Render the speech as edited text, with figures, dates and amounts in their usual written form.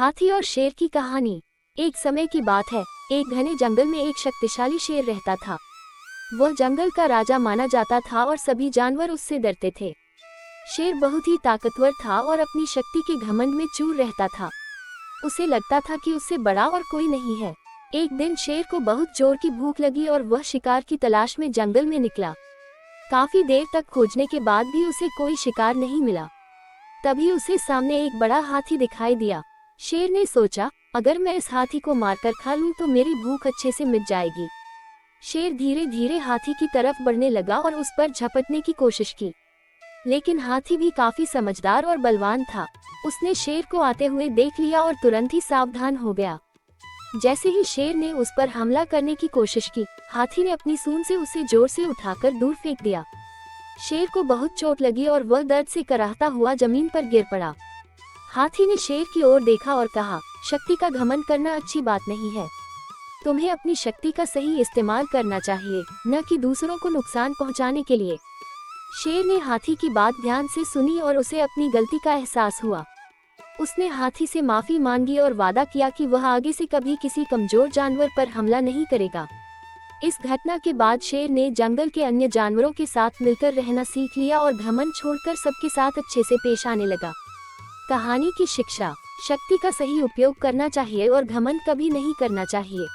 हाथी और शेर की कहानी। एक समय की बात है, एक घने जंगल में एक शक्तिशाली शेर रहता था। वह जंगल का राजा माना जाता था और सभी जानवर उससे डरते थे। शेर बहुत ही ताकतवर था और अपनी शक्ति के घमंड में चूर रहता था। उसे लगता था कि उससे बड़ा और कोई नहीं है। एक दिन शेर को बहुत जोर की भूख लगी और वह शिकार की तलाश में जंगल में निकला। काफी देर तक खोजने के बाद भी उसे कोई शिकार नहीं मिला। तभी उसे सामने एक बड़ा हाथी दिखाई दिया। शेर ने सोचा, अगर मैं इस हाथी को मारकर खा लूं तो मेरी भूख अच्छे से मिट जाएगी। शेर धीरे धीरे हाथी की तरफ बढ़ने लगा और उस पर झपटने की कोशिश की, लेकिन हाथी भी काफी समझदार और बलवान था। उसने शेर को आते हुए देख लिया और तुरंत ही सावधान हो गया। जैसे ही शेर ने उस पर हमला करने की कोशिश की, हाथी ने अपनी सूंड से उसे जोर से उठाकर दूर फेंक दिया। शेर को बहुत चोट लगी और वह दर्द से कराहता हुआ जमीन पर गिर पड़ा। हाथी ने शेर की ओर देखा और कहा, शक्ति का घमंड करना अच्छी बात नहीं है। तुम्हें अपनी शक्ति का सही इस्तेमाल करना चाहिए, न कि दूसरों को नुकसान पहुंचाने के लिए। शेर ने हाथी की बात ध्यान से सुनी और उसे अपनी गलती का एहसास हुआ। उसने हाथी से माफी मांगी और वादा किया कि वह आगे से कभी किसी कमजोर जानवर पर हमला नहीं करेगा। इस घटना के बाद शेर ने जंगल के अन्य जानवरों के साथ मिलकर रहना सीख लिया और घमंड छोड़कर सबके साथ अच्छे से पेश आने लगा। कहानी की शिक्षा: शक्ति का सही उपयोग करना चाहिए और घमंड कभी नहीं करना चाहिए।